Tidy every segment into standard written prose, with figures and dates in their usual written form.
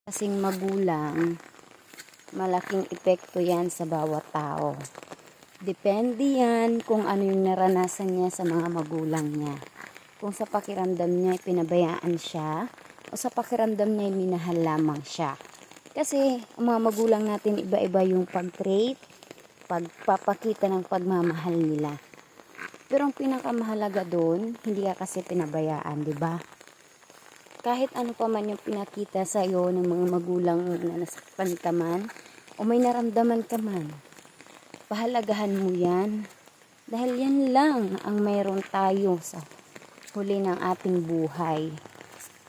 Kasing magulang, malaking epekto yan sa bawat tao. Depende yan kung ano yung naranasan niya sa mga magulang niya. Kung sa pakiramdam niya pinabayaan siya, o sa pakiramdam niya minahal lamang siya. Kasi ang mga magulang natin iba-iba yung pag-trait, pagpapakita ng pagmamahal nila. Pero ang pinakamahalaga doon, hindi ka kasi pinabayaan, di ba? Kahit ano pa man yung pinakita sa iyo ng mga magulang na nasaktan ka man o may naramdaman ka man, pahalagahan mo yan. Dahil yan lang ang mayroon tayo sa huli ng ating buhay.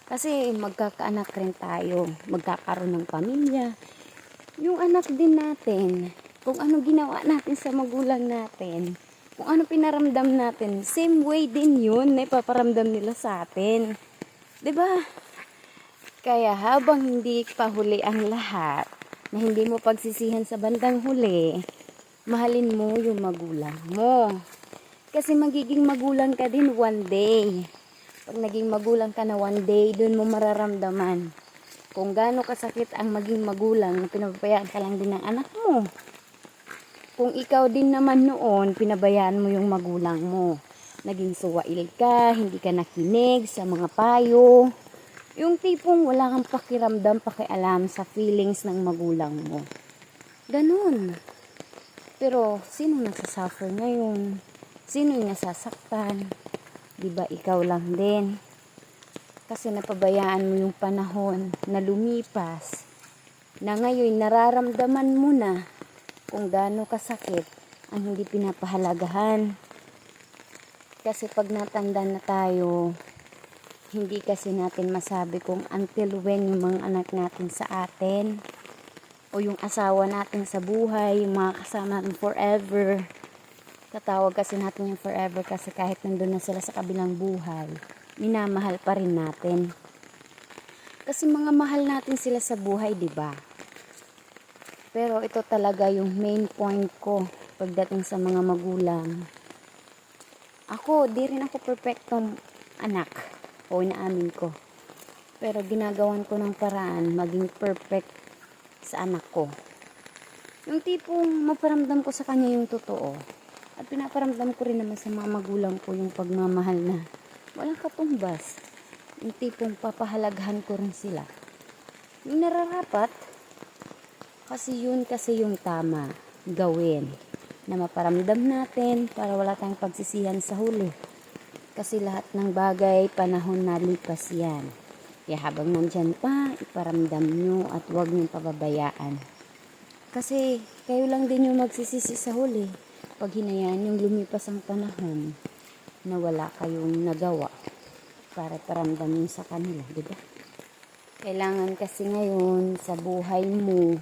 Kasi magkakaanak rin tayo, magkakaroon ng pamilya. Yung anak din natin, kung ano ginawa natin sa magulang natin, kung ano pinaramdam natin, same way din yun na ipaparamdam nila sa atin. 'Di ba? Kaya habang hindi pa huli ang lahat, na hindi mo pagsisihan sa bandang huli, mahalin mo yung magulang mo. Kasi magiging magulang ka din one day. Pag naging magulang ka na one day, dun mo mararamdaman kung gaano kasakit ang maging magulang na pinabayaan ka lang din ng anak mo. Kung ikaw din naman noon, pinabayaan mo yung magulang mo. Naging suwail ka, hindi ka nakinig sa mga payo. Yung tipong wala kang pakiramdam, pakialam sa feelings ng magulang mo. Ganun. Pero sino nagsasuffer ngayon? Sino yung nasasaktan? Diba ikaw lang din? Kasi napabayaan mo yung panahon na lumipas, na ngayon nararamdaman mo na kung gaano kasakit ang hindi pinapahalagahan. Kasi pag natanda na tayo, hindi kasi natin masabi kung until when yung mga anak natin sa atin, o yung asawa natin sa buhay, yung mga kasama natin forever. Tatawag kasi natin yung forever kasi kahit nandun na sila sa kabilang buhay, minamahal pa rin natin. Kasi mga mahal natin sila sa buhay, di ba? Pero ito talaga yung main point ko pagdating sa mga magulang. Ako, di rin ako perfectong anak o inaamin ko. Pero ginagawan ko ng paraan maging perfect sa anak ko. Yung tipong maparamdam ko sa kanya yung totoo. At pinaparamdam ko rin naman sa mga magulang ko yung pagmamahal na walang katumbas. Yung tipong papahalagahan ko rin sila. Yung nararapat, kasi yun kasi yung tama gawin. Na maparamdam natin para wala tayong pagsisihan sa huli. Kasi lahat ng bagay, panahon na lipas yan. Kaya habang nandyan pa, iparamdam nyo at huwag nyo pababayaan. Kasi kayo lang din yung magsisisi sa huli. Pag hinayaan yung lumipas ang panahon na wala kayong nagawa para paramdam nyo sa kanila, diba? Kailangan kasi ngayon sa buhay mo,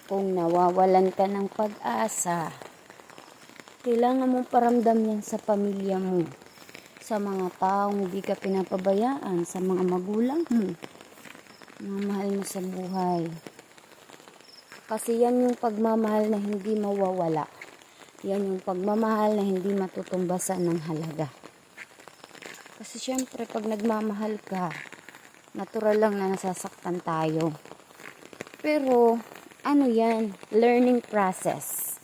kung nawawalan ka ng pag-asa, kailangan mong paramdam yan sa pamilya mo, sa mga taong hindi ka pinapabayaan, sa mga magulang mo, mga mahal mo sa buhay. Kasi yan yung pagmamahal na hindi mawawala. Yan yung pagmamahal na hindi matutumbasan ng halaga. Kasi syempre pag nagmamahal ka, natural lang na nasasaktan tayo. Pero ano yan? Learning process.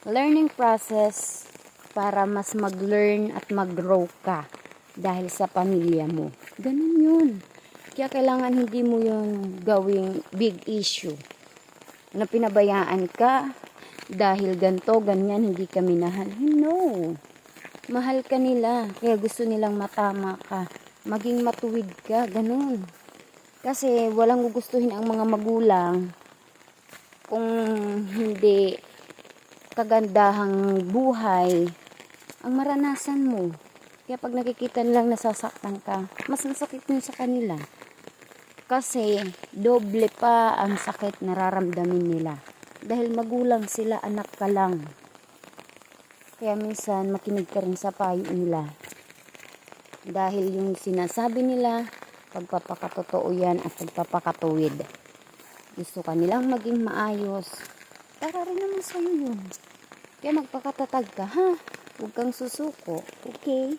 Learning process para mas mag-learn at mag-grow ka dahil sa pamilya mo. Ganun yun. Kaya kailangan hindi mo yung gawing big issue. Na pinabayaan ka dahil ganto, ganyan, hindi ka minahal. No. Mahal ka nila. Kaya gusto nilang matama ka. Maging matuwid ka. Ganun. Kasi walang gugustuhin ang mga magulang kung hindi kagandahang buhay ang maranasan mo. Kaya pag nakikita nilang nasasaktan ka, mas nasakit yun sa kanila. Kasi doble pa ang sakit nararamdamin nila. Dahil magulang sila, anak ka lang. Kaya minsan makinig ka rin sa payo nila. Dahil yung sinasabi nila, pagpapakatotoo yan at pagpapakatuwid. Gusto ka nilang maging maayos, para rin naman sa'yo yun. Kaya magpakatatag ka, ha? Huwag kang susuko, okay?